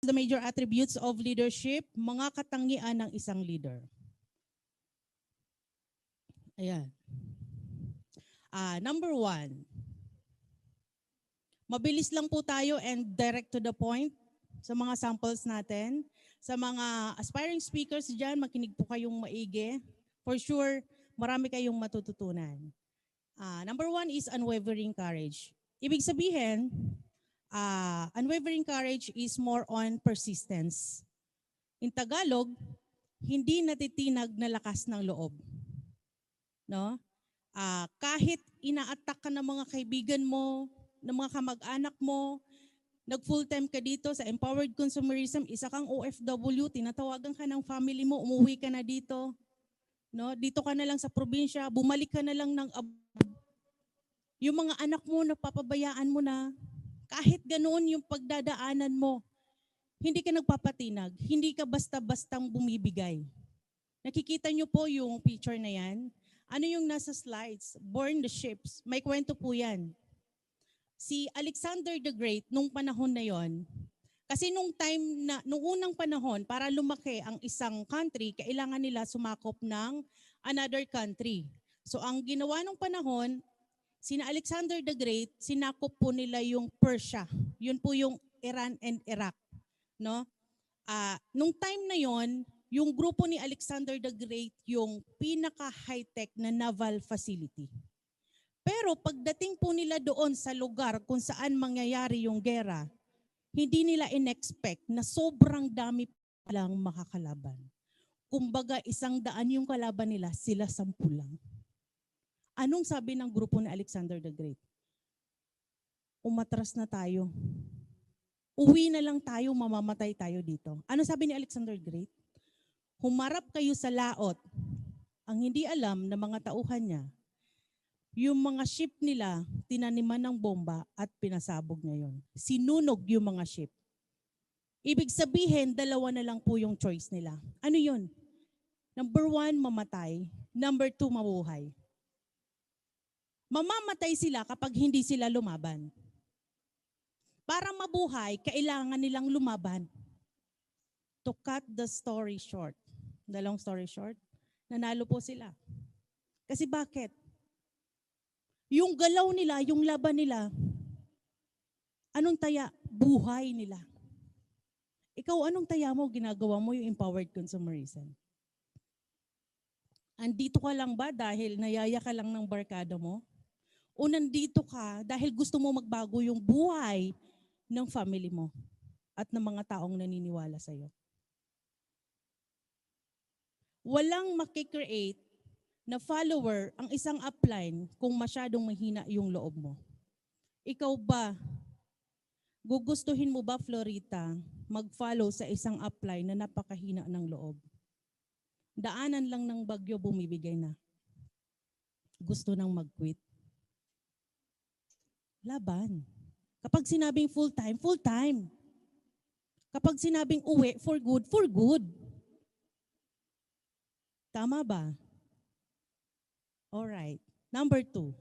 The major attributes of leadership, mga katangian ng isang leader. Ayan. Number one, mabilis lang po tayo and direct to the point sa mga samples natin. Sa mga aspiring speakers dyan, makinig po kayong maigi. For sure, marami kayong matututunan. Number one is unwavering courage. Ibig sabihin, unwavering courage is more on persistence. In Tagalog, hindi natitinag na lakas ng loob. No? Kahit ina-attack ka ng mga kaibigan mo, ng mga kamag-anak mo, nag-full-time ka dito sa Empowered Consumerism, isa kang OFW, tinatawagan ka ng family mo, umuwi ka na dito. No? Dito ka na lang sa probinsya, bumalik ka na lang ng abroad. Yung mga anak mo, napapabayaan mo na. Kahit ganoon yung pagdadaanan mo, hindi ka nagpapatinag, hindi ka basta-bastang bumibigay. Nakikita nyo po yung picture na yan? Ano yung nasa slides? Born the Ships. May kwento po yan. Si Alexander the Great, nung panahon na yon, kasi nung unang panahon, para lumaki ang isang country, kailangan nila sumakop ng another country. So ang ginawa nung panahon, sina Alexander the Great, sinakop po nila yung Persia. Yun po yung Iran and Iraq. No? Nung time na yon, yung grupo ni Alexander the Great yung pinaka-high-tech na naval facility. Pero pagdating po nila doon sa lugar kung saan mangyayari yung gera, hindi nila in-expect na sobrang dami palang makakalaban. Kumbaga 100 yung kalaban nila, sila 10 lang. Anong sabi ng grupo ni Alexander the Great? Umatras na tayo. Uwi na lang tayo, mamamatay tayo dito. Ano sabi ni Alexander the Great? Humarap kayo sa laot. Ang hindi alam ng mga tauhan niya, yung mga ship nila, tinaniman ng bomba at pinasabog niya yun. Sinunog yung mga ship. Ibig sabihin, 2 na lang po yung choice nila. Ano yun? Number 1, mamatay. Number 2, mabuhay. Mamamatay sila kapag hindi sila lumaban. Para mabuhay, kailangan nilang lumaban. To cut the story short, the long story short, nanalo po sila. Kasi bakit? Yung galaw nila, yung laban nila, anong taya? Buhay nila. Ikaw, anong taya mo? Ginagawa mo yung empowered consumerism. Andito ka lang ba dahil nayaya ka lang ng barkada mo? O nandito ka dahil gusto mo magbago yung buhay ng family mo at ng mga taong naniniwala sa'yo? Walang makikreate na follower ang isang upline kung masyadong mahina yung loob mo. Ikaw ba, gugustuhin mo ba, Florita, mag-follow sa isang upline na napakahina ng loob? Daanan lang ng bagyo, bumibigay na. Gusto nang mag-quit. Laban. Kapag sinabing full-time, full-time. Kapag sinabing uwi, for good, for good. Tama ba? Alright. Number 2.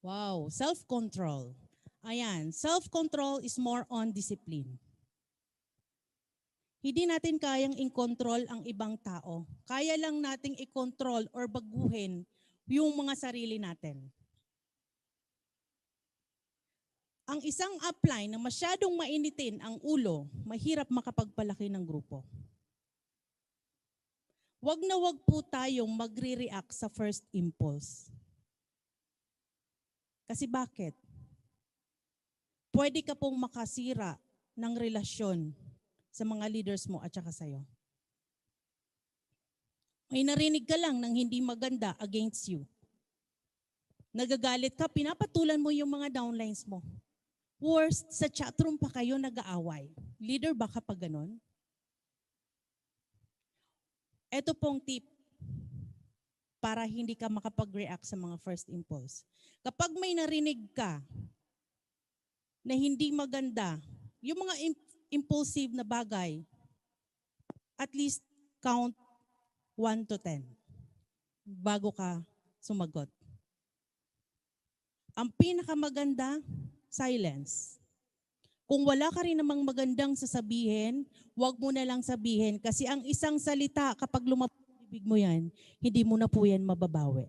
Wow, self-control. Ayan, self-control is more on discipline. Hindi natin kayang i-control ang ibang tao. Kaya lang nating i-control or baguhin yung mga sarili natin. Ang isang upline na masyadong mainitin ang ulo, mahirap makapagpalaki ng grupo. Wag na wag po tayong magre-react sa first impulse. Kasi bakit? Pwede ka pong makasira ng relasyon sa mga leaders mo at saka sa'yo. May narinig ka lang ng hindi maganda against you. Nagagalit ka, pinapatulan mo yung mga downlines mo. Worst, sa chatroom pa kayo nag-aaway. Leader ba kapag ganon? Ito pong tip para hindi ka makapag-react sa mga first impulse. Kapag may narinig ka na hindi maganda, yung mga impulsive na bagay, at least count 1 to 10 bago ka sumagot. Ang pinakamaganda, silence. Kung wala ka rin namang magandang sasabihin, wag mo na lang sabihin. Kasi ang isang salita, kapag lumabas sa bibig mo yan, hindi mo na po yan mababawi.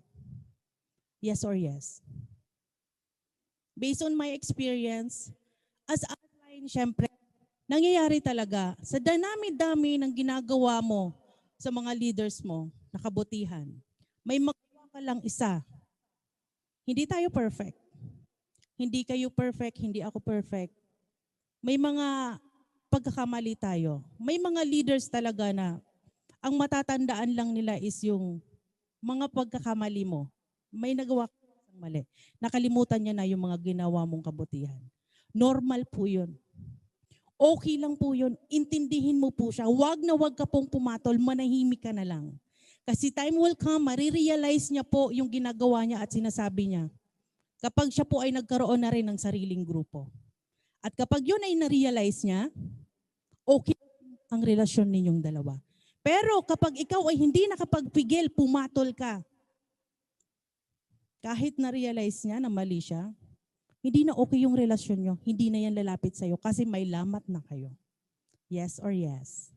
Yes or yes? Based on my experience, as outline, syempre, nangyayari talaga sa dami-dami ng ginagawa mo sa mga leaders mo na kabutihan. May magawa ka lang isa. Hindi tayo perfect. Hindi kayo perfect, hindi ako perfect. May mga pagkakamali tayo. May mga leaders talaga na ang matatandaan lang nila is yung mga pagkakamali mo. May nagawa ka isang mali. Nakalimutan niya na yung mga ginawa mong kabutihan. Normal po yun. Okay lang po yun. Intindihin mo po siya. Wag na wag ka pong pumatol, manahimik ka na lang. Kasi time will come, marirealize niya po yung ginagawa niya at sinasabi niya. Kapag siya po ay nagkaroon na rin ng sariling grupo. At kapag yun ay na-realize niya, okay ang relasyon ninyong dalawa. Pero kapag ikaw ay hindi nakapagpigil, pumatol ka, kahit na-realize niya na mali siya, hindi na okay yung relasyon niyo. Hindi na yan lalapit sa'yo kasi may lamat na kayo. Yes or yes?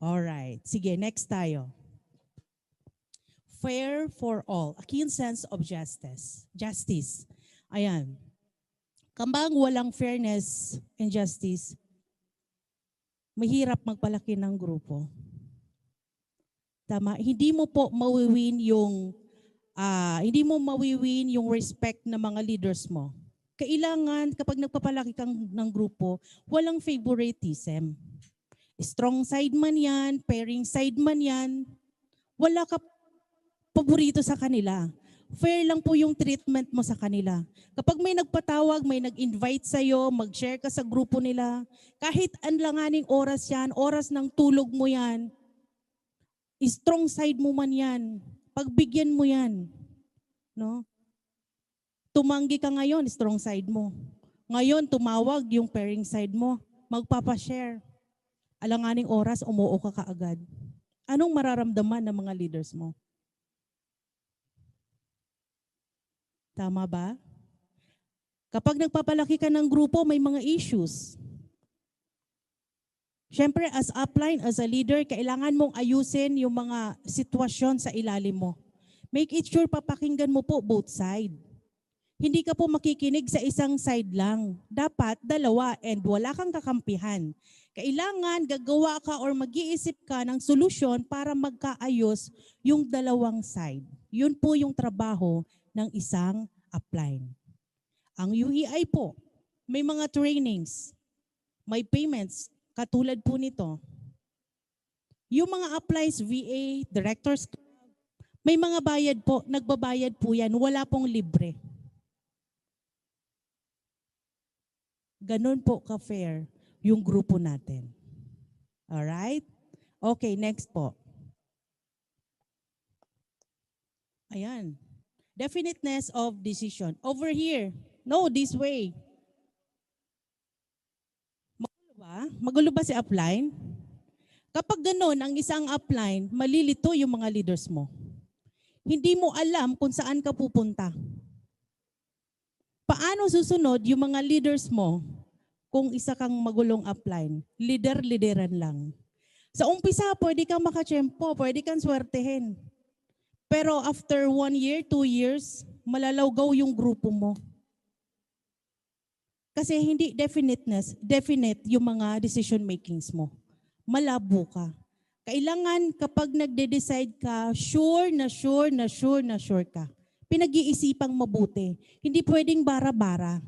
Alright. Sige, next tayo. Fair for all. A keen sense of justice. Justice. Ayan. Kambang walang fairness and justice, mahirap magpalaki ng grupo. Tama? Hindi mo po mawiwin yung respect ng mga leaders mo. Kailangan kapag nagpapalaki kang ng grupo, walang favoritism. Strong side man yan, pairing side man yan, wala ka paborito sa kanila. Fair lang po yung treatment mo sa kanila. Kapag may nagpatawag, may nag-invite sa'yo, mag-share ka sa grupo nila, kahit anlanganing oras yan, oras ng tulog mo yan, strong side mo man yan, pagbigyan mo yan. No? Tumanggi ka ngayon, strong side mo. Ngayon, tumawag yung pairing side mo, magpapashare. Alanganing oras, umuo ka kaagad. Anong mararamdaman ng mga leaders mo? Tama ba? Kapag nagpapalaki ka ng grupo, may mga issues. Siyempre, as upline, as a leader, kailangan mong ayusin yung mga sitwasyon sa ilalim mo. Make it sure papakinggan mo po both side. Hindi ka po makikinig sa isang side lang. Dapat dalawa and wala kang kakampihan. Kailangan gagawa ka or mag-iisip ka ng solusyon para magkaayos yung dalawang side. Yun po yung trabaho ng isang upline. Ang UEI po, may mga trainings, may payments, katulad po nito. Yung mga uplines, VA, Directors Club, may mga bayad po, nagbabayad po yan, wala pong libre. Ganun po ka-fair yung grupo natin. Alright? Okay, next po. Ayan. Definiteness of decision. Over here. No, this way. Magulo ba? Magulo ba si upline? Kapag ganun, ang isang upline, malilito yung mga leaders mo. Hindi mo alam kung saan ka pupunta. Paano susunod yung mga leaders mo kung isa kang magulong upline? Lideran lang. Sa umpisa, pwede kang makatsyempo, pwede kang swertehin. Pero after 1 year, 2 years, malalawgaw yung grupo mo. Kasi hindi definite yung mga decision makings mo. Malabo ka. Kailangan kapag nagde-decide ka, sure ka. Pinag-iisipang mabuti. Hindi pwedeng bara-bara.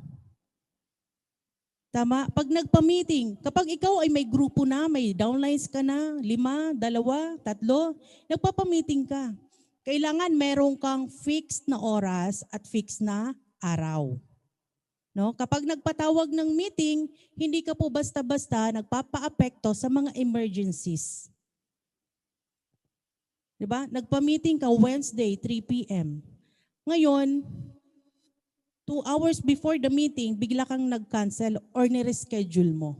Tama? Pag nagpa-meeting, kapag ikaw ay may grupo na, may downlines ka na, 5, 2, 3, nagpapa-meeting ka. Kailangan meron kang fixed na oras at fixed na araw. No? Kapag nagpatawag ng meeting, hindi ka po basta-basta nagpapa-apekto sa mga emergencies. Diba? Nagpa-meeting ka Wednesday, 3 p.m. Ngayon, 2 hours before the meeting, bigla kang nag-cancel or nireschedule mo.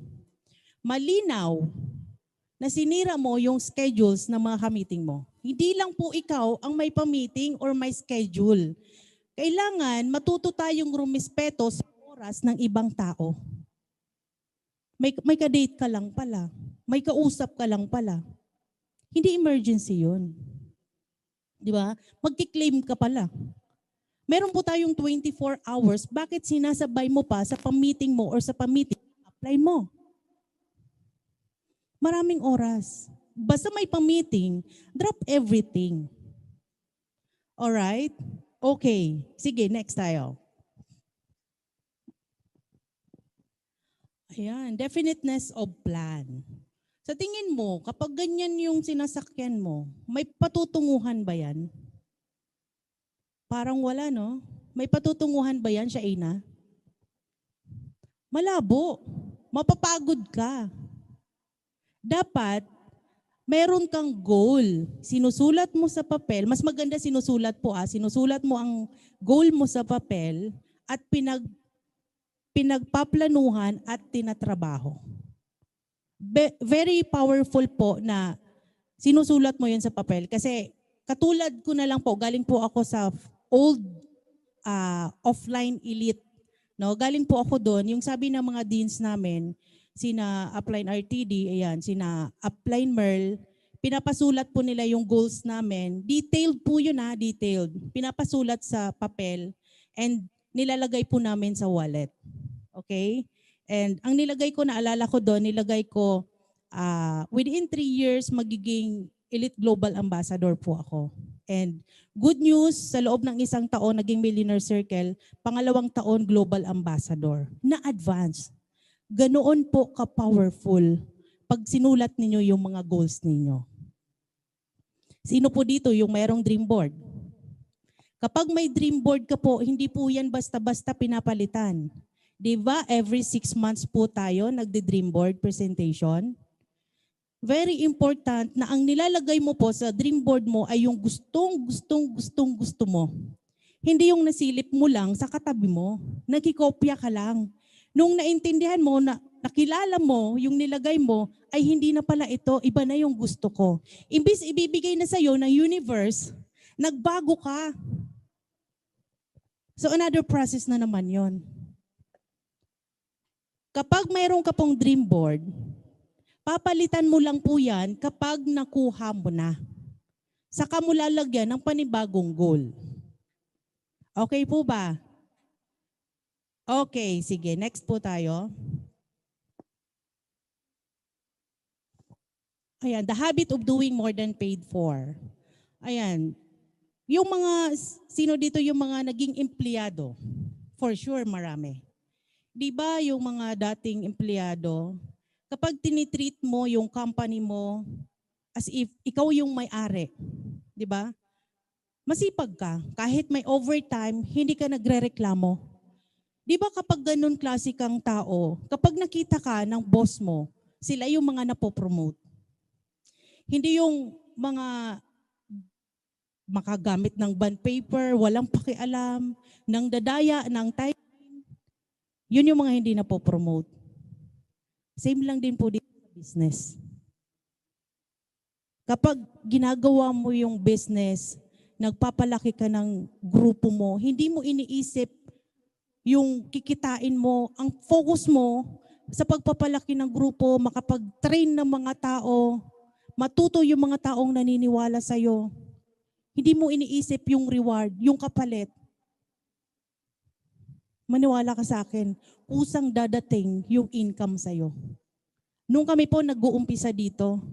Malinaw na sinira mo yung schedules ng mga ka-meeting mo. Hindi lang po ikaw ang may pa-meeting or may schedule. Kailangan matuto tayong rumispeto sa oras ng ibang tao. May ka-date ka lang pala. May kausap ka lang pala. Hindi emergency yun. Di ba? Magki-claim ka pala. Meron po tayong 24 hours. Bakit sinasabay mo pa sa pang-meeting mo or sa pang-meeting, apply mo? Maraming oras. Basta may pang-meeting, drop everything. Alright? Okay. Sige, next tayo. Ayan, definiteness of plan. Sa tingin mo, kapag ganyan yung sinasakyan mo, may patutunguhan ba yan? Parang wala, no? May patutunguhan ba yan, Shaina? Malabo. Mapapagod ka. Dapat, meron kang goal. Sinusulat mo sa papel. Mas maganda sinusulat po. Sinusulat mo ang goal mo sa papel at pinagpaplanuhan at tinatrabaho. Very powerful po na sinusulat mo yun sa papel. Kasi katulad ko na lang po, galing po ako sa old offline elite. No? Galing po ako doon. Yung sabi ng mga deans namin, sina Upline RTD, ayan, sina Upline Merl, pinapasulat po nila yung goals namin. Detailed po yun detailed. Pinapasulat sa papel and nilalagay po namin sa wallet. Okay? And ang nilagay ko, naalala ko doon, nilagay ko, within 3 years, magiging Elite Global Ambassador po ako. And good news, sa loob ng 1 taon, naging Millionaire Circle, 2nd taon, Global Ambassador. Na-advance. Ganoon po ka-powerful pag sinulat ninyo yung mga goals ninyo. Sino po dito yung mayroong dream board? Kapag may dream board ka po, hindi po yan basta-basta pinapalitan. Diba, every 6 months po tayo nagde-dream board presentation. Very important na ang nilalagay mo po sa dream board mo ay yung gusto mo. Hindi yung nasilip mo lang sa katabi mo. Nakikopya ka lang. Nung naintindihan mo, nakilala mo, yung nilagay mo, ay hindi na pala ito, iba na yung gusto ko. Imbis ibibigay na sa'yo ng universe, nagbago ka. So another process na naman yon. Kapag mayroon ka pong dream board, papalitan mo lang po yan kapag nakuha mo na. Saka mo lalagyan ng panibagong goal. Okay po ba? Okay, sige. Next po tayo. Ayan, the habit of doing more than paid for. Ayan, yung mga, sino dito yung mga naging empleyado? For sure, marami. Di ba yung mga dating empleyado, kapag tinitreat mo yung company mo as if ikaw yung may-ari, di ba? Masipag ka. Kahit may overtime, hindi ka nagrereklamo. Di ba kapag ganun klase kang tao, kapag nakita ka ng boss mo, sila yung mga napopromote. Hindi yung mga makagamit ng bond paper, walang pakialam, ng dadaya, ng time. Yun yung mga hindi napopromote. Same lang din po dito sa business. Kapag ginagawa mo yung business, nagpapalaki ka ng grupo mo, hindi mo iniisip yung kikitain mo, ang focus mo sa pagpapalaki ng grupo, makapag-train ng mga tao, matuto yung mga taong naniniwala sa'yo. Hindi mo iniisip yung reward, yung kapalit. Maniwala ka sa akin, kusang dadating yung income sa'yo. Nung kami po nag-uumpisa dito,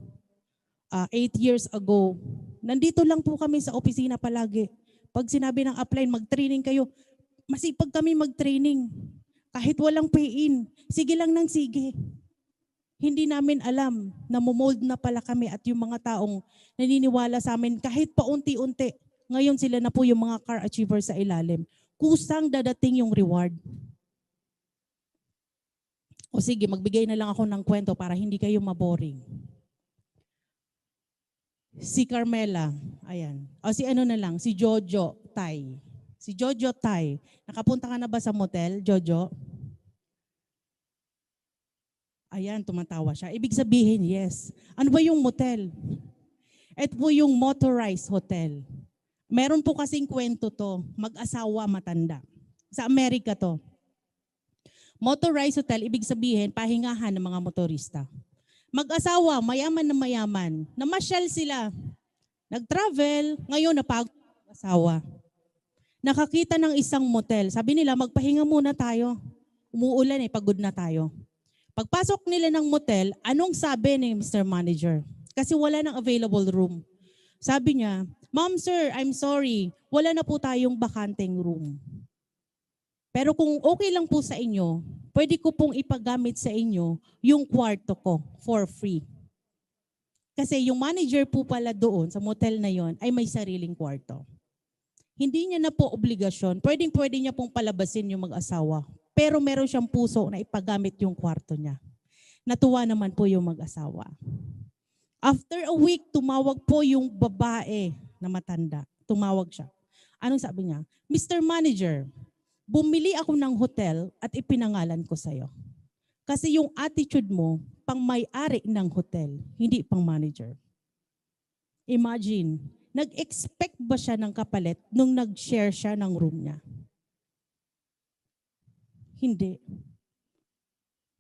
8 years ago, nandito lang po kami sa opisina palagi. Pag sinabi ng upline, mag-training kayo, masipag kami mag-training. Kahit walang pay-in, sige lang ng sige. Hindi namin alam na mumold na pala kami at yung mga taong naniniwala sa amin kahit paunti-unti. Ngayon sila na po yung mga car achievers sa ilalim. Kusang dadating yung reward. O sige, magbigay na lang ako ng kwento para hindi kayo maboring. Si Carmela, ayan. O si ano na lang, si Jojo Tai. Si Jojo Tai. Nakapunta ka na ba sa motel, Jojo? Ayan, tumatawa siya. Ibig sabihin, yes. Ano ba yung motel? Ito po yung motorized hotel. Meron po kasing kwento to, mag-asawa matanda. Sa Amerika to. Motorized hotel, ibig sabihin, pahingahan ng mga motorista. Mag-asawa, mayaman na mayaman. Namasyal sila. Nag-travel, ngayon napagod ang asawa. Nakakita ng isang motel. Sabi nila, magpahinga muna tayo. Umuulan pagod na tayo. Pagpasok nila ng motel, anong sabi ni Mr. Manager? Kasi wala nang available room. Sabi niya, Ma'am, sir, I'm sorry. Wala na po tayong bakanteng room. Pero kung okay lang po sa inyo, pwede ko pong ipagamit sa inyo yung kwarto ko for free. Kasi yung manager po pala doon sa motel na yon ay may sariling kwarto. Hindi niya na po obligasyon. Pwede niya pong palabasin yung mag-asawa. Pero meron siyang puso na ipagamit yung kwarto niya. Natuwa naman po yung mag-asawa. After a week, tumawag po yung babae na matanda. Tumawag siya. Anong sabi niya? Mr. Manager, bumili ako ng hotel at ipinangalan ko sa'yo. Kasi yung attitude mo, pang may-ari ng hotel, hindi pang manager. Imagine, nag-expect ba siya ng kapalit nung nag-share siya ng room niya? Hindi.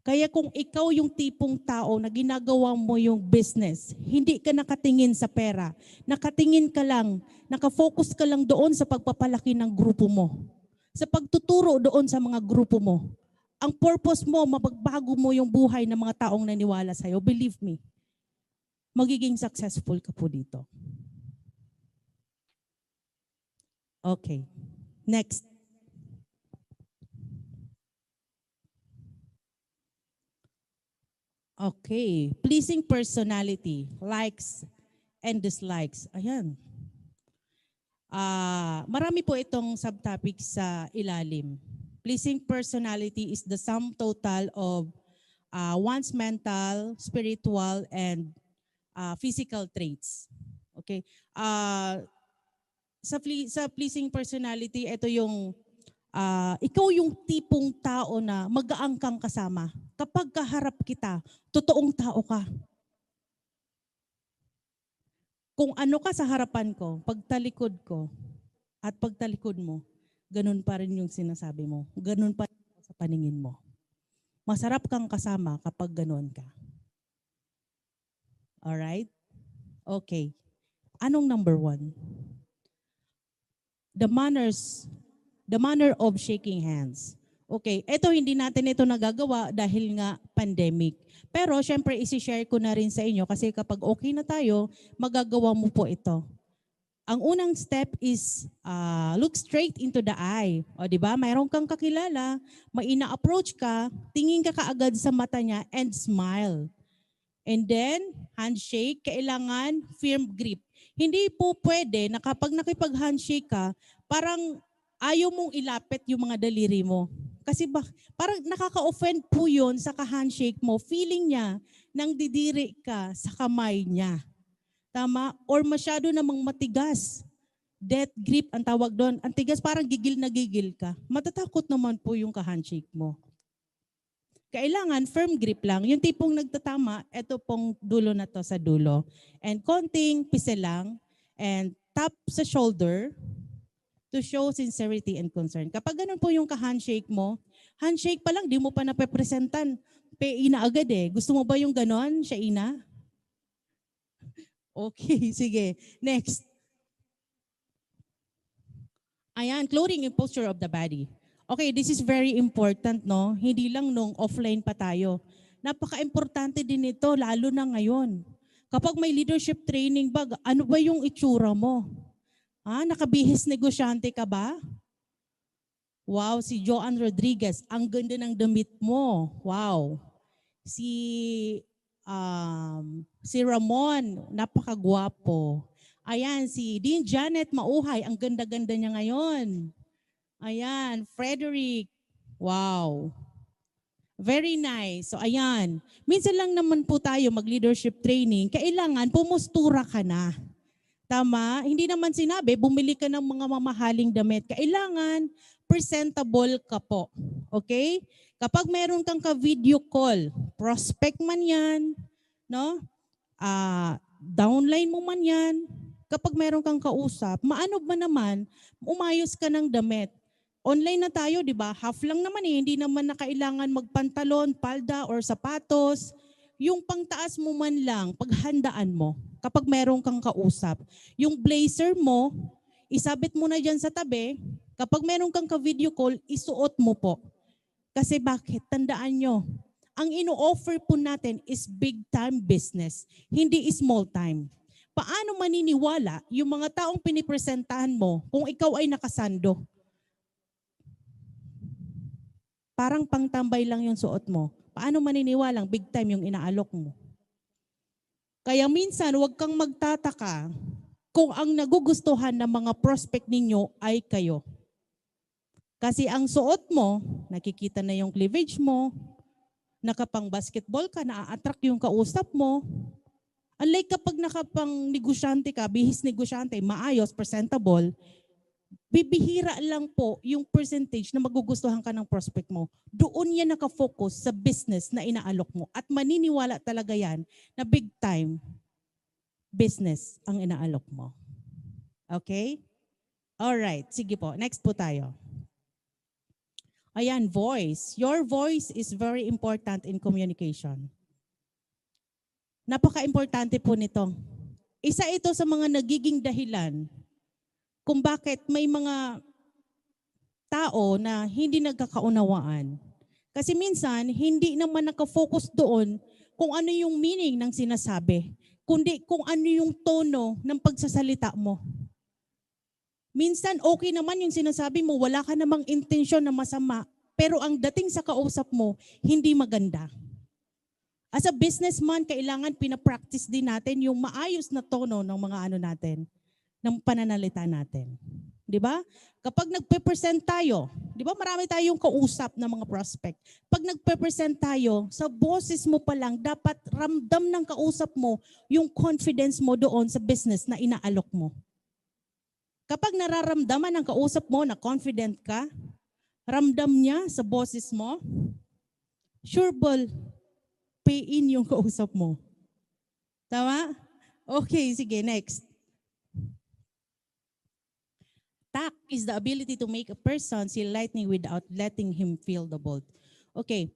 Kaya kung ikaw yung tipong tao na ginagawa mo yung business, hindi ka nakatingin sa pera, nakatingin ka lang, nakafocus ka lang doon sa pagpapalaki ng grupo mo, sa pagtuturo doon sa mga grupo mo. Ang purpose mo, mapagbago mo yung buhay ng mga taong naniwala sa'yo. Believe me, magiging successful ka po dito. Okay. Next. Okay. Pleasing personality. Likes and dislikes. Ayan. Marami po itong subtopic sa ilalim. Pleasing personality is the sum total of one's mental, spiritual, and physical traits. Okay. Sa pleasing personality, ito yung ikaw yung tipong tao na magaang kang kasama. Kapag kaharap kita, totoong tao ka. Kung ano ka sa harapan ko, pagtalikod ko, at pagtalikod mo, ganun pa rin yung sinasabi mo. Ganun pa rin sa paningin mo. Masarap kang kasama kapag ganun ka. Alright? Okay. Anong number 1? The manner of shaking hands. Okay, ito hindi natin ito nagagawa dahil nga pandemic. Pero syempre isi-share ko na rin sa inyo kasi kapag okay na tayo, magagawa mo po ito. Ang unang step is look straight into the eye. O di ba? Mayroon kang kakilala, may ina-approach ka, tingin ka kaagad sa mata niya and smile. And then, handshake, kailangan firm grip. Hindi po pwede na kapag nakipag-handshake ka, parang ayaw mong ilapit yung mga daliri mo. Kasi parang nakaka-offend po yun sa ka-handshake mo. Feeling niya nang didiri ka sa kamay niya. Tama? Or masyado namang matigas. Death grip ang tawag doon. Ang tigas, parang gigil na gigil ka. Matatakot naman po yung ka-handshake mo. Kailangan firm grip lang. Yung tipong nagtatama, ito pong dulo na to sa dulo. And konting pise lang. And tap sa shoulder to show sincerity and concern. Kapag ganun po yung ka-handshake mo, handshake pa lang, di mo pa napepresentan. Ina agad eh. Gusto mo ba yung ganon, Shaina? Okay, sige. Next. Ayan, clothing and posture of the body. Okay, this is very important, no? Hindi lang nung offline pa tayo. Napaka-importante din ito, lalo na ngayon. Kapag may leadership training ba, ano ba yung itsura mo? Nakabihis negosyante ka ba? Wow, si Joanne Rodriguez, ang ganda ng damit mo. Wow. Si Ramon, napakagwapo. Ayan, si Dean Janet Mauhay, ang ganda-ganda niya ngayon. Ayan, Frederick. Wow. Very nice. So ayan, minsan lang naman po tayo mag-leadership training, kailangan pumustura ka na. Tama? Hindi naman sinabi, bumili ka ng mga mamahaling damit. Kailangan presentable ka po. Okay? Kapag meron kang ka-video call, prospect man yan, no? Downline mo man yan, kapag meron kang kausap, maano ba naman, umayos ka ng damit. Online na tayo, di ba? Half lang naman eh. Hindi naman na kailangan magpantalon, palda, or sapatos. Yung pangtaas mo man lang, paghandaan mo kapag meron kang kausap. Yung blazer mo, isabit mo na dyan sa tabi. Kapag meron kang ka-video call, isuot mo po. Kasi bakit? Tandaan nyo, ang ino-offer po natin is big time business, hindi small time. Paano maniniwala yung mga taong pinipresentahan mo kung ikaw ay nakasando? Parang pangtambay lang yung suot mo. Paano maniniwalang big time yung inaalok mo? Kaya minsan, huwag kang magtataka kung ang nagugustuhan ng mga prospect ninyo ay kayo. Kasi ang suot mo, nakikita na yung cleavage mo, nakapang basketball ka, na-attract yung kausap mo. Unlike kapag nakapang negosyante ka, bihis negosyante, maayos, presentable, bibihira lang po yung percentage na magugustuhan ka ng prospect mo. Doon yan nakafocus sa business na inaalok mo. At maniniwala talaga yan na big time business ang inaalok mo. Okay? Alright, sige po. Next po tayo. Ayan, voice. Your voice is very important in communication. Napaka-importante po nito. Isa ito sa mga nagiging dahilan kung bakit may mga tao na hindi nagkakaunawaan. Kasi minsan, hindi naman nakafocus doon kung ano yung meaning ng sinasabi, kundi kung ano yung tono ng pagsasalita mo. Minsan, okay naman yung sinasabi mo, wala ka namang intensyon na masama, pero ang dating sa kausap mo, hindi maganda. As a businessman, kailangan pinapractice din natin yung maayos na tono ng mga ano natin, ng pananalita natin. Di ba? Kapag nagpe-present tayo, di ba marami tayong kausap na mga prospect. Pag nagpe-present tayo, sa boses mo pa lang, dapat ramdam ng kausap mo yung confidence mo doon sa business na inaalok mo. Kapag nararamdaman ng kausap mo na confident ka, ramdam niya sa boses mo, sure ball, pay in yung kausap mo. Tama? Okay, sige, next. Tact is the ability to make a person see lightning without letting him feel the bolt. Okay,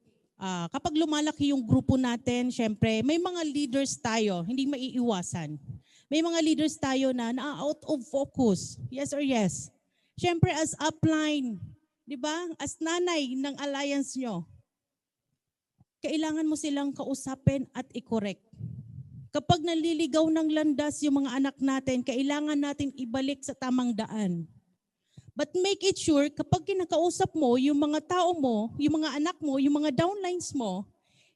kapag lumalaki yung grupo natin, syempre, may mga leaders tayo, hindi maiiwasan. May mga leaders tayo na out of focus. Yes or yes? Syempre, as upline, di ba? As nanay ng alliance nyo, kailangan mo silang kausapin at i-correct. Kapag naliligaw ng landas yung mga anak natin, kailangan natin ibalik sa tamang daan. But make it sure, kapag kinakausap mo, yung mga tao mo, yung mga anak mo, yung mga downlines mo,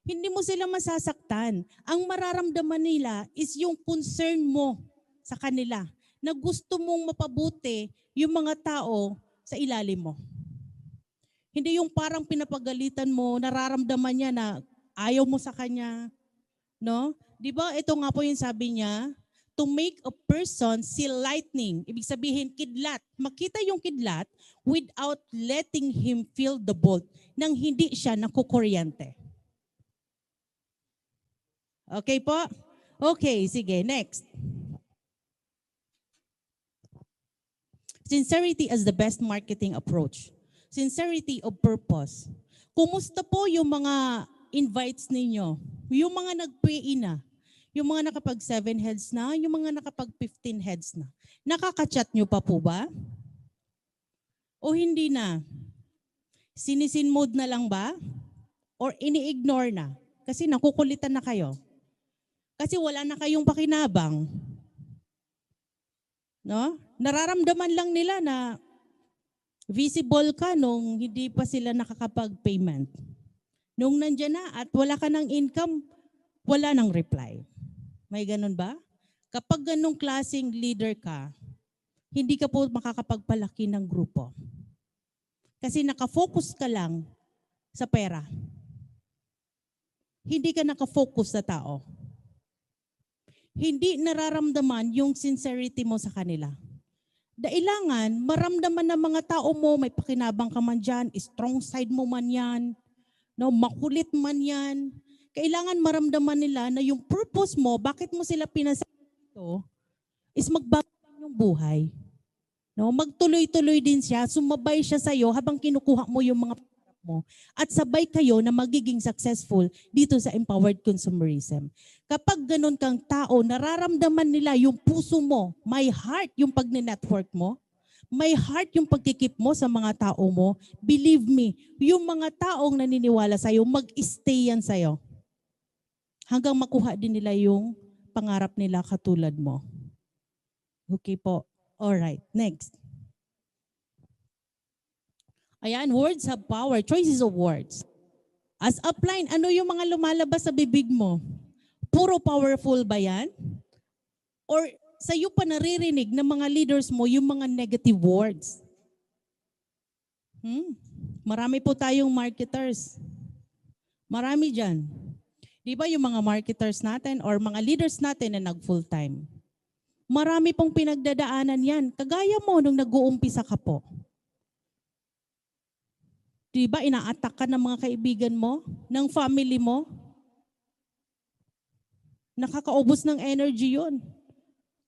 hindi mo sila masasaktan. Ang mararamdaman nila is yung concern mo sa kanila, na gusto mong mapabuti yung mga tao sa ilalim mo. Hindi yung parang pinapagalitan mo, nararamdaman niya na ayaw mo sa kanya. No? Di ba? Ito nga po yung sabi niya, to make a person see lightning. Ibig sabihin, kidlat. Makita yung kidlat without letting him feel the bolt nang hindi siya nakukuryente. Okay po? Okay, sige. Next. Sincerity as the best marketing approach. Sincerity of purpose. Kumusta po yung mga invites ninyo? Yung mga nag-pay na? Yung mga nakapag 7 heads na? Yung mga nakapag 15 heads na? Nakaka-chat nyo pa po ba? O hindi na? Sinisin mode na lang ba? Or ini-ignore na? Kasi nakukulitan na kayo. Kasi wala na kayong pakinabang. No? Nararamdaman lang nila na visible ka nung hindi pa sila nakakapag-payment. Nung nandyan na at wala ka ng income, wala nang reply. May ganun ba? Kapag ganung klaseng leader ka, hindi ka po makakapagpalaki ng grupo. Kasi nakafocus ka lang sa pera. Hindi ka nakafocus sa tao. Hindi nararamdaman yung sincerity mo sa kanila. Dailangan, maramdaman ng mga tao mo, may pakinabang ka man dyan, strong side mo man yan, no, makulit man yan. Kailangan maramdaman nila na yung purpose mo, bakit mo sila pinasama dito, is magbago yung buhay. No, magtuloy-tuloy din siya, sumabay siya sa iyo habang kinukuha mo yung mga pangarap mo at sabay kayo na magiging successful dito sa empowered consumerism. Kapag ganun kang tao, nararamdaman nila yung puso mo, my heart yung pag-network mo, may heart yung pagkikip mo sa mga tao mo, believe me, yung mga taong naniniwala sa iyo, mag-stay yan sa iyo. Hanggang makuha din nila yung pangarap nila katulad mo. Okay po. All right, next. Ayan, words have power. Choices of words. As upline, ano yung mga lumalabas sa bibig mo? Puro powerful ba yan? Or sa iyo pa naririnig ng mga leaders mo yung mga negative words? Marami po tayong marketers. Marami dyan. Di ba yung mga marketers natin or mga leaders natin na nag-full time? Marami pong pinagdadaanan yan. Kagaya mo nung nag-uumpisa ka po. Di ba ina-attack ka ng mga kaibigan mo, ng family mo? Nakakaubos ng energy yun.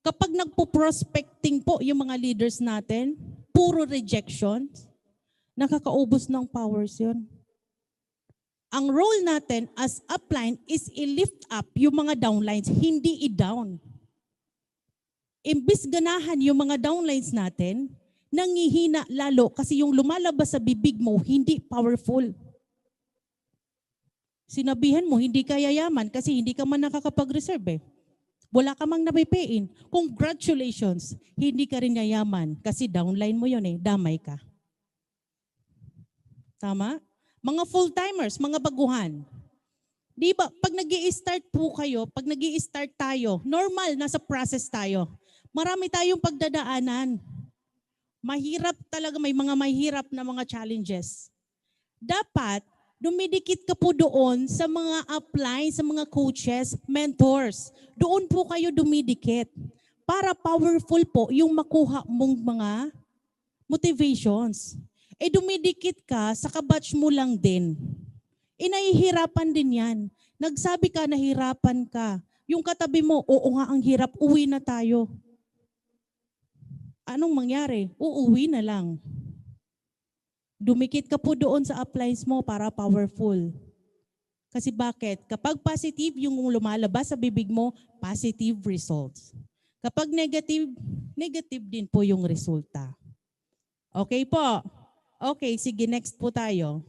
Kapag nagpo-prospecting po yung mga leaders natin, puro rejection, nakakaubos ng powers yun. Ang role natin as upline is i-lift up yung mga downlines, hindi i-down. Imbis ganahan yung mga downlines natin, nangihina lalo kasi yung lumalabas sa bibig mo hindi powerful. Sinabihan mo hindi ka yayaman kasi hindi ka man nakakapag-reserve eh. Wala ka mang napipiin. Congratulations, hindi ka rin yayaman kasi downline mo yun eh, damay ka. Tama? Mga full-timers, mga baguhan. Di ba, pag nag-i-start po kayo, pag nag-i-start tayo, normal, nasa process tayo. Marami tayong pagdadaanan. Mahirap talaga, may mga mahirap na mga challenges. Dapat, dumidikit ka po doon sa mga upline, sa mga coaches, mentors. Doon po kayo dumidikit para powerful po yung makuha mong mga motivations. Dumidikit ka sa kabatch mo lang din. Nahihirapan din yan. Nagsabi ka, nahirapan ka. Yung katabi mo, oo nga, ang hirap, uwi na tayo. Anong mangyari? Uuwi na lang. Dumikit ka po doon sa uplines mo para powerful. Kasi bakit? Kapag positive yung lumalabas sa bibig mo, positive results. Kapag negative, negative din po yung resulta. Okay po? Okay, sige, next po tayo.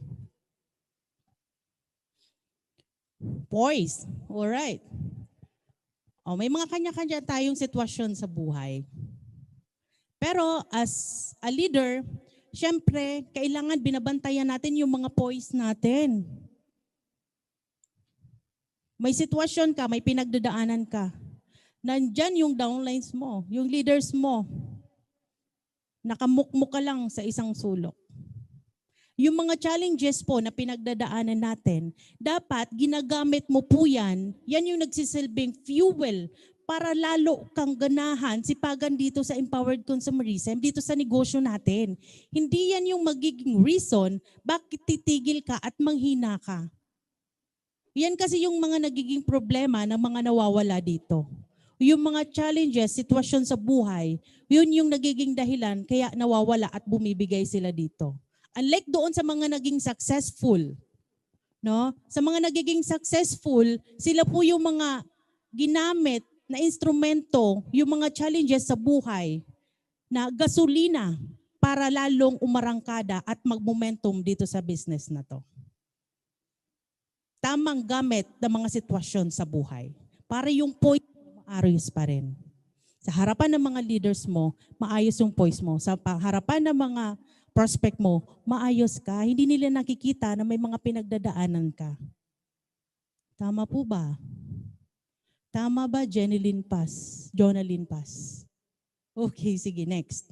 Poise. Alright. May mga kanya-kanya tayong sitwasyon sa buhay. Pero as a leader, syempre, kailangan binabantayan natin yung mga poise natin. May sitwasyon ka, may pinagdadaanan ka. Nandyan yung downlines mo, yung leaders mo. Nakamukmuk ka lang sa isang sulok. Yung mga challenges po na pinagdadaanan natin, dapat ginagamit mo po yan yung nagsisilbing fuel para lalo kang ganahan, sipagan dito sa empowered consumerism, dito sa negosyo natin. Hindi yan yung magiging reason bakit titigil ka at manghina ka. Yan kasi yung mga nagiging problema ng mga nawawala dito. Yung mga challenges, sitwasyon sa buhay, yun yung nagiging dahilan kaya nawawala at bumibigay sila dito. Unlike doon sa mga naging successful, no? Sa mga nagiging successful, sila po yung mga ginamit na instrumento, yung mga challenges sa buhay na gasolina para lalong umarangkada at magmomentum dito sa business na to. Tamang gamit ng mga sitwasyon sa buhay para yung point mo maayos pa rin. Sa harapan ng mga leaders mo, maayos yung poise mo. Sa harapan ng mga prospect mo, maayos ka. Hindi nila nakikita na may mga pinagdadaanan ka. Tama po ba? Tama ba, Jonalyn Paz? Okay, sige, next.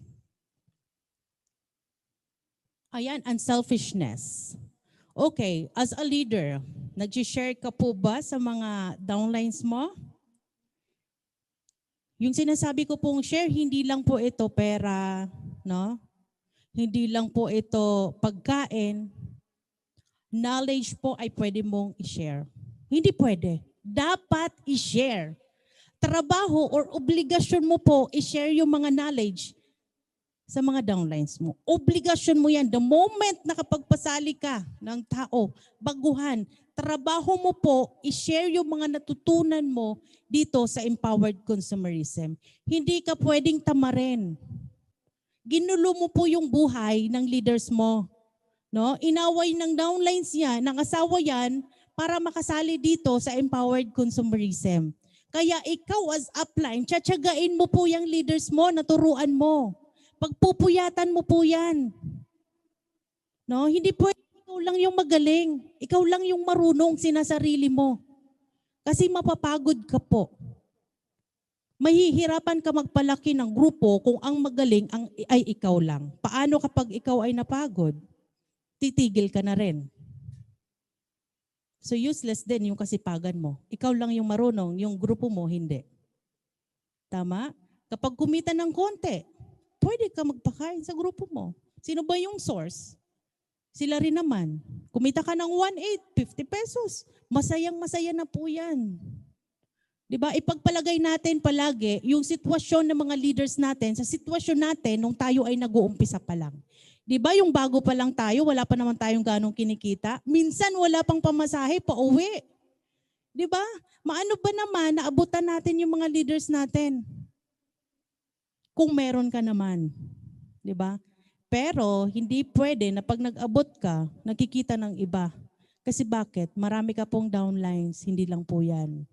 Ayan, unselfishness. Okay, as a leader, nag-share ka po ba sa mga downlines mo? Yung sinasabi ko pong share, hindi lang po ito pera, no? Hindi lang po ito pagkain. Knowledge po ay pwede mong i-share. Hindi pwede. Dapat i-share. Trabaho or obligasyon mo po i-share yung mga knowledge. sa mga downlines mo. Obligasyon mo yan. The moment nakapagpasali ka ng tao, baguhan, trabaho mo po, i-share yung mga natutunan mo dito sa empowered consumerism. Hindi ka pwedeng tamarin. Ginulo mo po yung buhay ng leaders mo. No? Inaway ng downlines yan, ng asawa yan, para makasali dito sa empowered consumerism. Kaya ikaw as upline, tsatsagain mo po yung leaders mo, naturuan mo. Pagpupuyatan mo po yan. No? Hindi pwede ikaw lang yung magaling. Ikaw lang yung marunong sinasarili mo. Kasi mapapagod ka po. Mahihirapan ka magpalaki ng grupo kung ang magaling ay ikaw lang. Paano kapag ikaw ay napagod? Titigil ka na rin. So useless din yung kasipagan mo. Ikaw lang yung marunong, yung grupo mo hindi. Tama? Kapag kumita ng konti, pwede ka magpakain sa grupo mo. Sino ba yung source? Sila rin naman. Kumita ka ng 1,800, 50 pesos. Masayang-masaya na po yan. Diba? Ipagpalagay natin palagi yung sitwasyon ng mga leaders natin sa sitwasyon natin nung tayo ay nag-uumpisa pa lang. Diba yung bago pa lang tayo, wala pa naman tayong ganong kinikita. Minsan wala pang pamasahe, pauwi. Diba? Maano ba naman naabutan natin yung mga leaders natin? Kung meron ka naman. Diba? Pero hindi pwede na pag nag-abot ka, nakikita ng iba. Kasi bakit? Marami ka pong downlines, hindi lang po yan.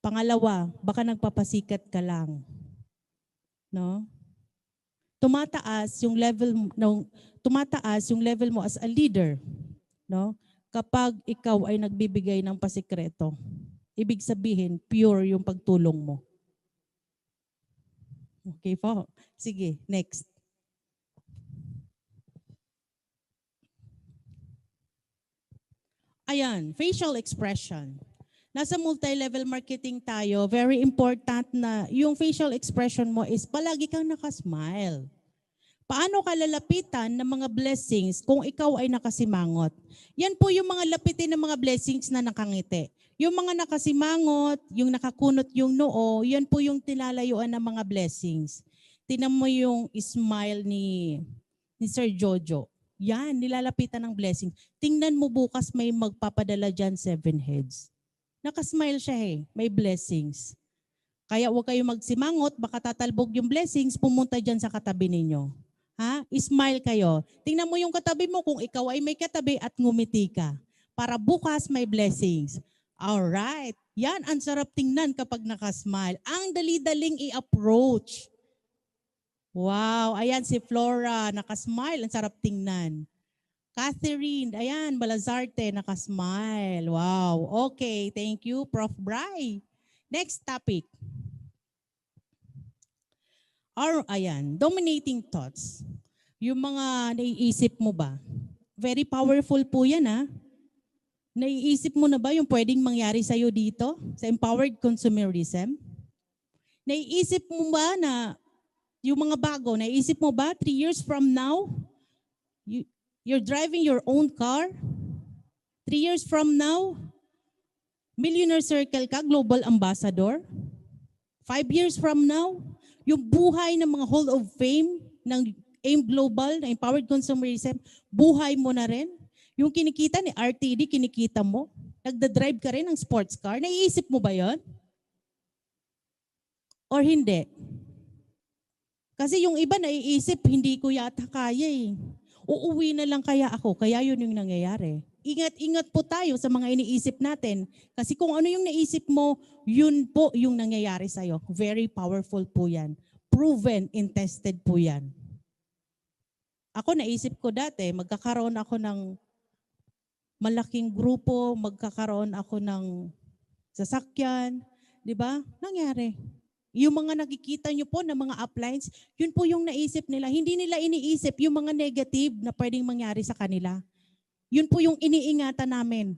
Pangalawa, baka nagpapasikat ka lang. No? Tumataas yung level mo as a leader, no? Kapag ikaw ay nagbibigay ng pasikreto. Ibig sabihin, pure yung pagtulong mo. Okay po. Sige, next. Ayan, facial expression. Nasa multi-level marketing tayo, very important na yung facial expression mo is palagi kang nakasmile. Paano ka lalapitan ng mga blessings kung ikaw ay nakasimangot? Yan po yung mga lapitin ng mga blessings na nakangiti. Yung mga nakasimangot, yung nakakunot yung noo, yan po yung tilalayuan ng mga blessings. Tingnan mo yung smile ni Sir Jojo. Yan, nilalapitan ng blessing. Tingnan mo bukas may magpapadala dyan 7 heads. Nakasmile siya may blessings. Kaya huwag kayong magsimangot, baka tatalbog yung blessings, pumunta dyan sa katabi ninyo. Ha? Smile kayo. Tingnan mo yung katabi mo kung ikaw ay may katabi at ngumiti ka. Para bukas may blessings. Alright. Yan, ang sarap tingnan kapag nakasmile. Ang dali-daling i-approach. Wow, ayan si Flora, nakasmile. Ang sarap tingnan. Catherine, ayan, Balazarte, nakasmile. Wow, okay. Thank you, Prof. Bry. Next topic. Ayan, dominating thoughts. Yung mga naiisip mo ba? Very powerful po yan Naiisip mo na ba yung pwedeng mangyari sa'yo dito sa empowered consumerism? Naiisip mo ba na yung mga bago, naiisip mo ba 3 years from now, you're driving your own car? 3 years from now, Millionaire Circle ka, global ambassador? 5 years from now, yung buhay ng mga Hall of Fame ng AIM Global, ng Empowered Consumerism, buhay mo na rin. Yung kinikita ni RTD, kinikita mo. Nagda-drive ka rin ng sports car. Naiisip mo ba yon? Or hindi? Kasi yung iba naiisip, hindi ko yata kaya Uuwi na lang kaya ako, kaya yun yung nangyayari. Ingat-ingat po tayo sa mga iniisip natin. Kasi kung ano yung naisip mo, yun po yung nangyayari sa'yo. Very powerful po yan. Proven and tested po yan. Ako naisip ko dati, magkakaroon ako ng malaking grupo, magkakaroon ako ng sasakyan. Di ba? Nangyari. Yung mga nakikita nyo po ng mga uplines, yun po yung naisip nila. Hindi nila iniisip yung mga negative na pwedeng mangyari sa kanila. Yun po yung iniingatan namin.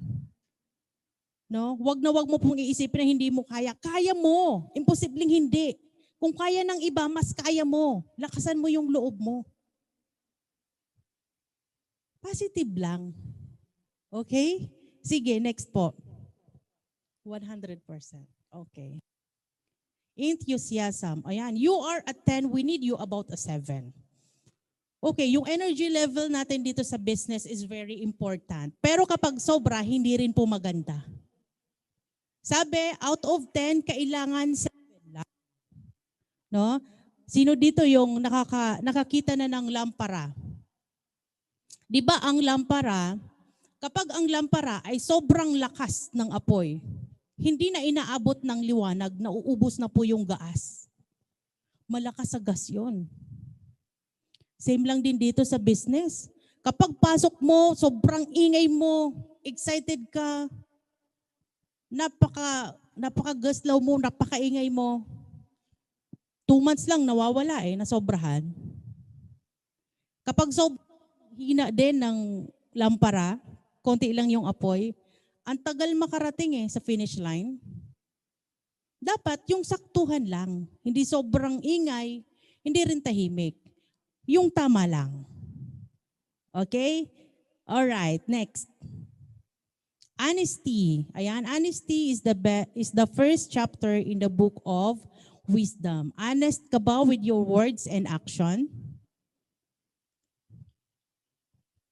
No? Wag na wag mo pong iisipin na hindi mo kaya. Kaya mo. Imposibleng hindi. Kung kaya ng iba, mas kaya mo. Lakasan mo yung loob mo. Positive lang. Okay? Sige, next po. 100%. Okay. Enthusiasm. Ayan, you are a 10, we need you about a 7. Okay, yung energy level natin dito sa business is very important. Pero kapag sobra, hindi rin po maganda. Sabi, out of 10, kailangan 7 lang. No? Sino dito yung nakakita na ng lampara? Di ba ang lampara, kapag ang lampara ay sobrang lakas ng apoy, hindi na inaabot ng liwanag, nauubos na po yung gas. Malakas sa gas yun. Same lang din dito sa business. Kapag pasok mo, sobrang ingay mo, excited ka, napaka-gaslaw mo, napaka-ingay mo, 2 months lang nawawala nasobrahan. Kapag sobrang hina din ng lampara, konti lang yung apoy, ang tagal makarating sa finish line. Dapat yung saktuhan lang, hindi sobrang ingay, hindi rin tahimik. Yung tama lang. Okay? Alright, next. Honesty. Ayan, honesty is the first chapter in the book of wisdom. Honest ka ba with your words and action?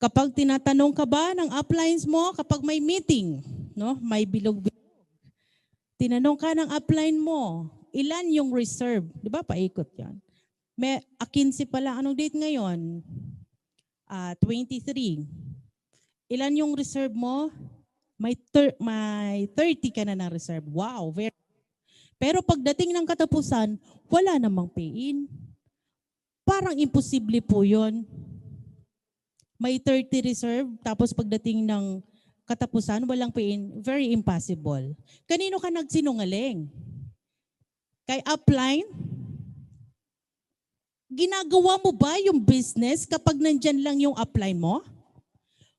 Kapag tinatanong ka ba ng uplines mo, kapag may meeting, no, may bilog-bilog, tinanong ka ng upline mo, ilan yung reserve? Di ba, paikot yan. May 15 pala, anong date ngayon? 23. Ilan yung reserve mo? May 30 ka na ng reserve. Wow, very. Pero pagdating ng katapusan, wala namang pay-in. Parang imposible po yun. May 30 reserve, tapos pagdating ng katapusan, walang pay-in, very impossible. Kanino ka nagsinungaling? Kay upline? Ginagawa mo ba yung business kapag nandyan lang yung upline mo?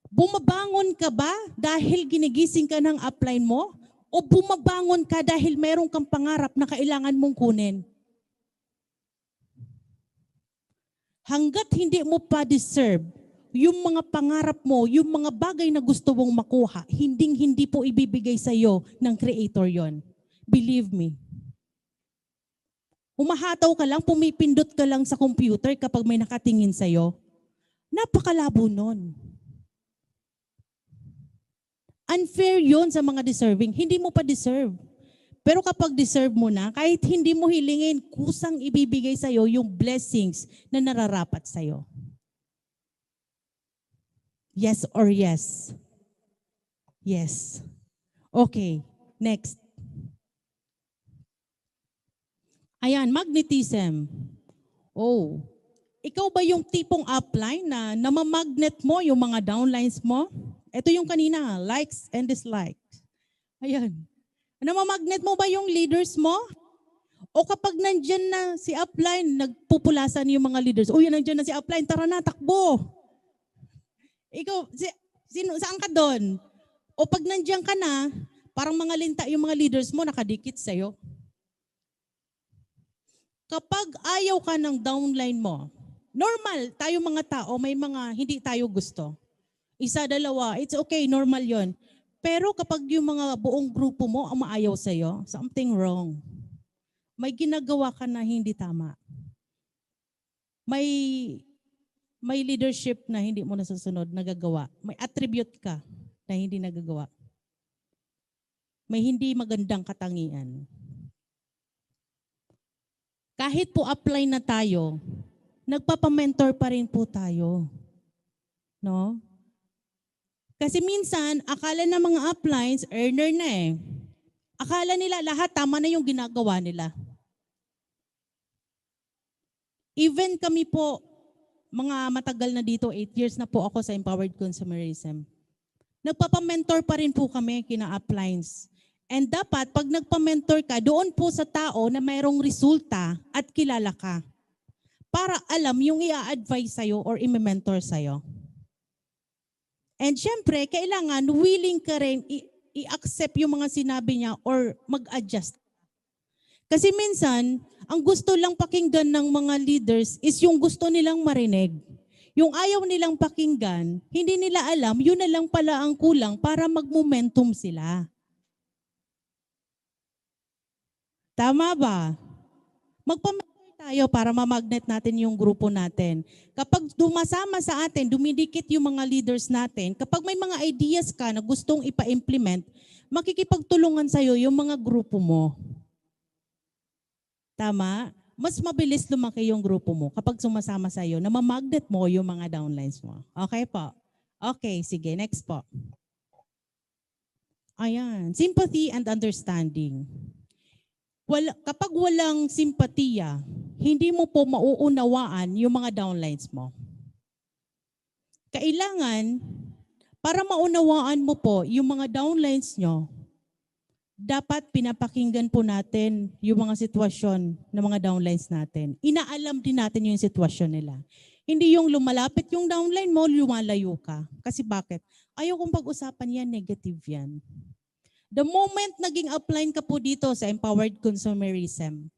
Bumabangon ka ba dahil ginigising ka ng upline mo? O bumabangon ka dahil meron kang pangarap na kailangan mong kunin? Hanggat hindi mo pa deserve yung mga pangarap mo, yung mga bagay na gusto mong makuha, hindi po ibibigay sa iyo ng Creator yon. Believe me. Umahataw ka lang, pumipindot ka lang sa computer kapag may nakatingin sa iyo. Napakalabo nun. Unfair yon sa mga deserving. Hindi mo pa deserve. Pero kapag deserve mo na, kahit hindi mo hilingin, kusang ibibigay sa iyo yung blessings na nararapat sa iyo. Yes or yes? Yes. Okay, next. Ayan, magnetism. Oh, ikaw ba yung tipong upline na namamagnet mo yung mga downlines mo? Ito yung kanina, likes and dislikes. Ayan. Namamagnet mo ba yung leaders mo? O kapag nandyan na si upline, nagpupulasan yung mga leaders, uy, nandyan na si upline, tara na, takbo. Ikaw, saan ka doon? O pag nandiyan ka na, parang mga linta yung mga leaders mo nakadikit sa'yo. Kapag ayaw ka ng downline mo, normal, tayo mga tao, may mga hindi tayo gusto. Isa, dalawa, it's okay, normal yon. Pero kapag yung mga buong grupo mo ang maayaw sa'yo, something wrong. May ginagawa ka na hindi tama. May leadership na hindi mo nasusunod, nagagawa. May attribute ka na hindi nagagawa. May hindi magandang katangian. Kahit po apply na tayo, nagpapamentor pa rin po tayo. No? Kasi minsan, akala ng mga uplines, earner na Akala nila lahat tama na yung ginagawa nila. Even kami po, mga matagal na dito, 8 years na po ako sa Empowered Consumerism. Nagpapamentor pa rin po kami kina uplines. And dapat, pag nagpamentor ka, doon po sa tao na mayroong resulta at kilala ka. Para alam yung i-advise sa'yo or i-mentor sa'yo. And syempre, kailangan willing ka rin i-accept yung mga sinabi niya or mag-adjust. Kasi minsan, ang gusto lang pakinggan ng mga leaders is yung gusto nilang marinig. Yung ayaw nilang pakinggan, hindi nila alam, yun na lang pala ang kulang para mag-momentum sila. Tama ba? Magpa-mentor tayo para ma-magnet natin yung grupo natin. Kapag dumasama sa atin, dumidikit yung mga leaders natin, kapag may mga ideas ka na gustong ipa-implement, makikipagtulungan sa'yo yung mga grupo mo. Tama? Mas mabilis lumaki yung grupo mo kapag sumasama sa'yo na ma-magnet mo yung mga downlines mo. Okay po? Okay, sige. Next po. Ayan. Sympathy and understanding. Kapag walang simpatiya, hindi mo po mauunawaan yung mga downlines mo. Kailangan, para maunawaan mo po yung mga downlines nyo, dapat pinapakinggan po natin yung mga sitwasyon ng mga downlines natin. Inaalam din natin yung sitwasyon nila. Hindi yung lumalapit yung downline mo, lumalayo ka. Kasi bakit? Ayaw kong pag-usapan yan, negative yan. The moment naging upline ka po dito sa empowered consumerism,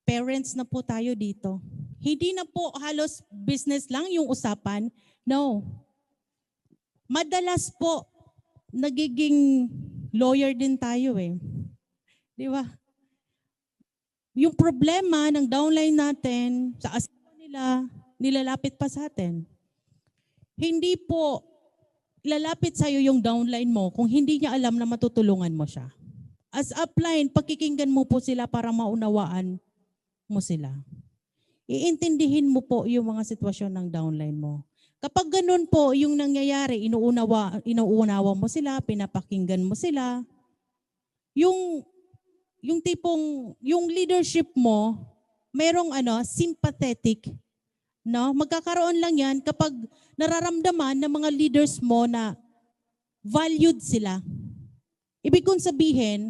parents na po tayo dito. Hindi na po halos business lang yung usapan. No. Madalas po, nagiging lawyer din tayo eh. Di ba? Yung problema ng downline natin, sa asawa nila, nilalapit pa sa atin. Hindi po lalapit sa'yo yung downline mo kung hindi niya alam na matutulungan mo siya. As upline, pakikinggan mo po sila para maunawaan mo sila. Iintindihin mo po yung mga sitwasyon ng downline mo. Kapag ganun po yung nangyayari, inuunawa mo sila, pinapakinggan mo sila, yung tipong, yung leadership mo, merong sympathetic, no? Magkakaroon lang yan kapag nararamdaman ng mga leaders mo na valued sila. Ibig kong sabihin,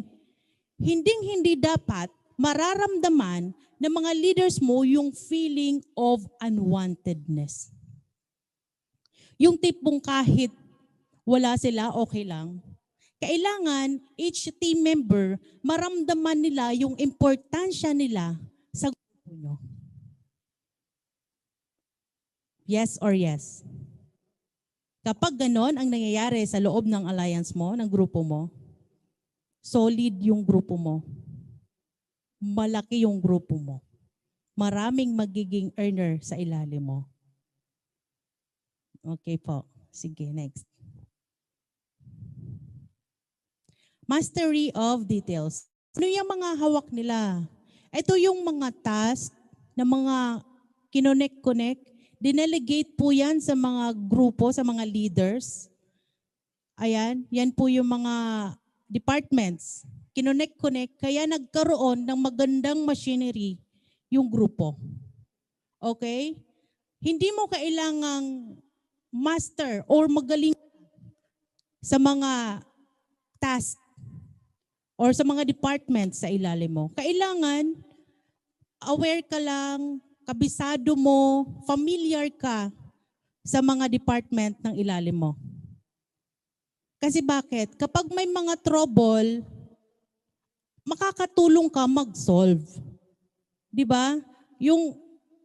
hindi dapat mararamdaman ng mga leaders mo yung feeling of unwantedness. Yung tipong kahit wala sila, okay lang. Kailangan each team member maramdaman nila yung importansya nila sa grupo nyo. Yes or yes? Kapag ganon ang nangyayari sa loob ng alliance mo, ng grupo mo, solid yung grupo mo. Malaki yung grupo mo. Maraming magiging earner sa ilalim mo. Okay po. Sige, next. Mastery of details. Ano yung mga hawak nila? Ito yung mga task na mga kinonek-connect. Dinelegate po yan sa mga grupo, sa mga leaders. Ayan, yan po yung mga departments. Kinonek-connect, kaya nagkaroon ng magandang machinery yung grupo. Okay? Hindi mo kailangang master or magaling sa mga task or sa mga departments sa ilalim mo. Kailangan aware ka lang, kabisado mo, familiar ka sa mga department ng ilalim mo. Kasi bakit? Kapag may mga trouble, makakatulong ka mag-solve. 'Di ba?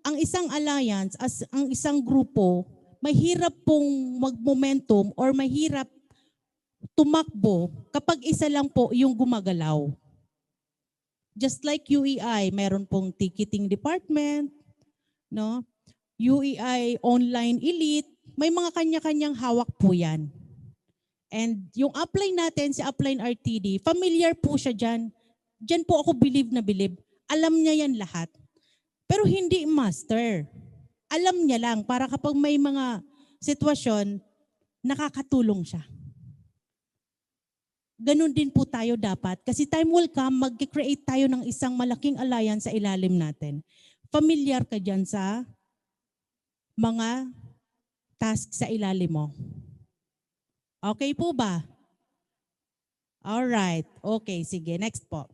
Ang isang alliance, ang isang grupo, mahirap pong mag-momentum or mahirap tumakbo kapag isa lang po yung gumagalaw. Just like UEI, meron pong ticketing department, no? UEI Online Elite, may mga kanya-kanyang hawak po yan. And yung upline natin, si Upline RTD, familiar po siya dyan. Dyan po ako believe na believe. Alam niya yan lahat. Pero hindi master. Alam niya lang para kapag may mga sitwasyon, nakakatulong siya. Ganon din po tayo dapat. Kasi time will come, mag-create tayo ng isang malaking alliance sa ilalim natin. Familiar ka dyan sa mga task sa ilalim mo. Okay po ba? Alright. Okay, sige. Next po.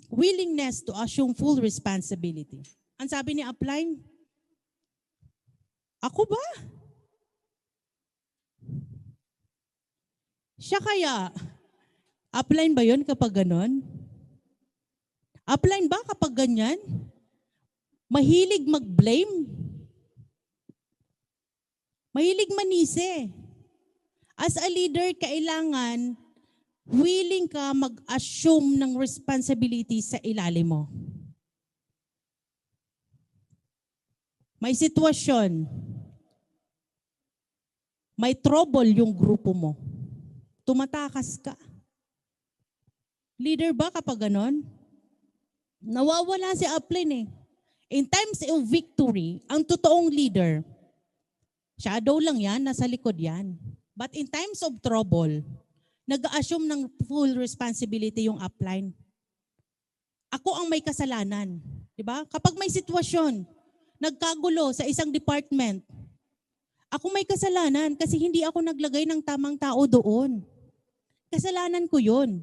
Willingness to assume full responsibility. Ang sabi ni upline, ako ba? Siya kaya? Upline ba yun kapag ganon? Upline ba kapag ganyan? Mahilig mag-blame? Mahilig manise? As a leader, kailangan willing ka mag-assume ng responsibility sa ilalim mo. May sitwasyon, may trouble yung grupo mo. Tumatakas ka. Leader ba kapag ganon? Nawawala si upline eh. In times of victory, ang totoong leader, shadow lang yan, nasa likod yan. But in times of trouble, nag-assume ng full responsibility yung upline. Ako ang may kasalanan. Diba? Kapag may sitwasyon, nagkagulo sa isang department, ako may kasalanan kasi hindi ako naglagay ng tamang tao doon. Kasalanan ko yun.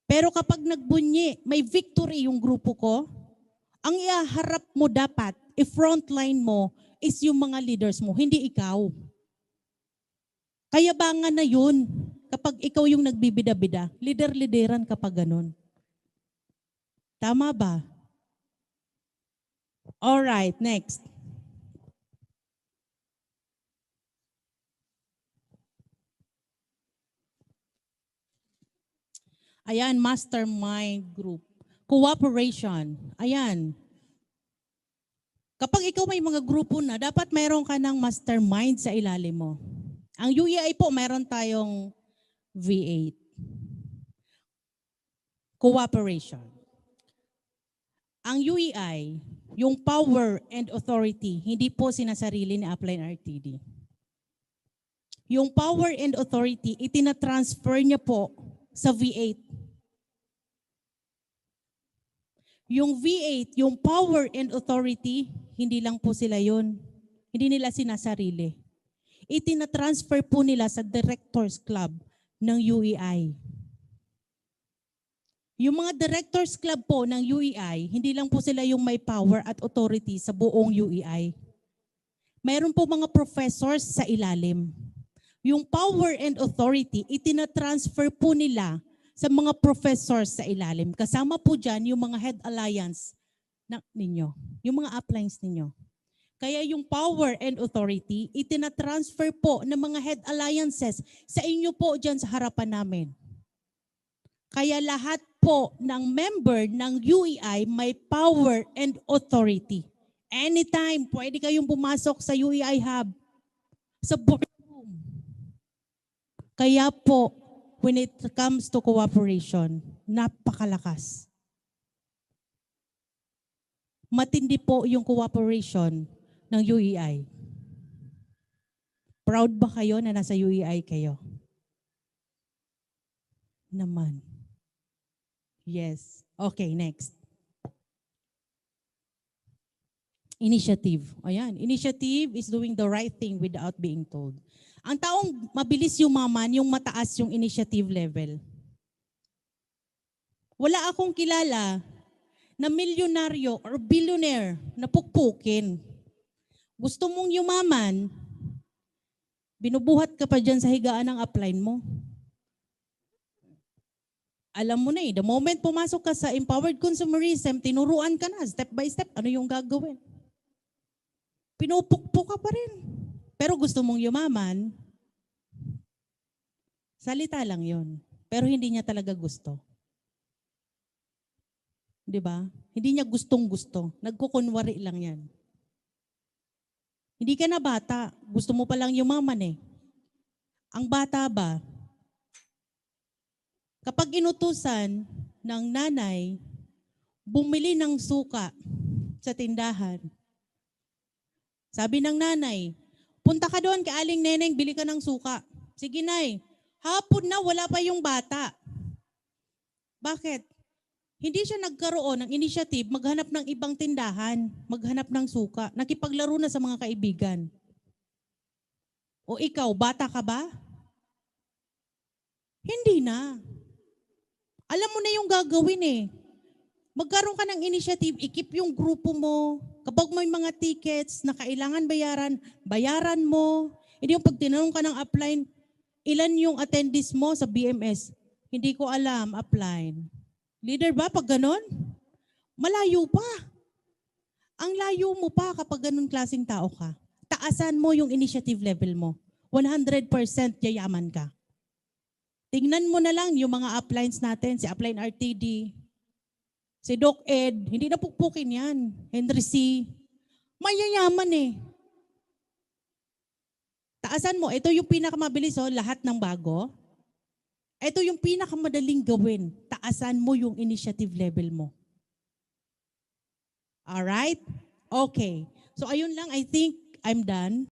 Pero kapag nagbunyi, may victory yung grupo ko, ang iaharap mo dapat, i-frontline mo, is yung mga leaders mo, hindi ikaw. Kaya bangan na yun, kapag ikaw yung nagbibida-bida, lider-lideran kapag ganun. Tama ba? Alright, next. Ayan, mastermind group. Cooperation. Ayan. Kapag ikaw may mga grupo na, dapat mayroon ka ng mastermind sa ilalim mo. Ang UEI po, mayroon tayong V8. Cooperation. Ang UEI, yung power and authority, hindi po sinasarili ni Upline RTD. Yung power and authority, itinatransfer niya po sa V8. Yung V8, yung power and authority, hindi lang po sila yun. Hindi nila sinasarili. Itinatransfer po nila sa Directors Club ng UEI. Yung mga Directors Club po ng UEI, hindi lang po sila yung may power at authority sa buong UEI. Mayroon po mga professors sa ilalim. Yung power and authority, itinatransfer po nila sa mga professors sa ilalim. Kasama po dyan yung mga head alliance ninyo, yung mga uplines ninyo. Kaya yung power and authority, itinatransfer po ng mga head alliances sa inyo po dyan sa harapan namin. Kaya lahat po ng member ng UEI may power and authority. Anytime, pwede kayong pumasok sa UEI Hub, sa boardroom. Kaya po, when it comes to cooperation, napakalakas. Matindi po yung cooperation ng UEI. Proud ba kayo na nasa UEI kayo? Naman. Yes. Okay, next. Initiative. Ayan, initiative is doing the right thing without being told. Ang taong mabilis yumaman, yung mataas yung initiative level. Wala akong kilala na milyonaryo or billionaire na pukpukin. Gusto mong yumaman, binubuhat ka pa dyan sa higaan ng upline mo. Alam mo na the moment pumasok ka sa empowered consumerism, tinuruan ka na, step by step, ano yung gagawin. Pinupukpok ka pa rin. Pero gusto mong yumaman, salita lang yon. Pero hindi niya talaga gusto. Di ba? Hindi niya gustong-gusto. Nagkukunwari lang yan. Hindi ka na bata. Gusto mo palang yumaman eh. Ang bata ba, kapag inutusan ng nanay, bumili ng suka sa tindahan. Sabi ng nanay, punta ka doon kay Aling Neneng, bili ka ng suka. Sige nay, hapon na wala pa yung bata. Bakit? Hindi siya nagkaroon ng initiative maghanap ng ibang tindahan, maghanap ng suka, nakipaglaro na sa mga kaibigan. O ikaw, bata ka ba? Hindi na. Alam mo na yung gagawin eh. Magkaroon ka ng initiative, ikip yung grupo mo. Kapag may mga tickets na kailangan bayaran, bayaran mo. Hindi yung pag tinanong ka ng upline, ilan yung attendees mo sa BMS? Hindi ko alam, upline. Leader ba pag ganon? Malayo pa. Ang layo mo pa kapag ganon klaseng tao ka. Taasan mo yung initiative level mo. 100% yayaman ka. Tingnan mo na lang yung mga uplines natin, si Upline RTD, si Doc Ed, hindi na pukpukin yan. Henry C. Mayayaman eh. Taasan mo, ito yung pinakamabilis lahat ng bago. Ito yung pinakamadaling gawin. Taasan mo yung initiative level mo. Alright? Okay. So ayun lang, I think I'm done.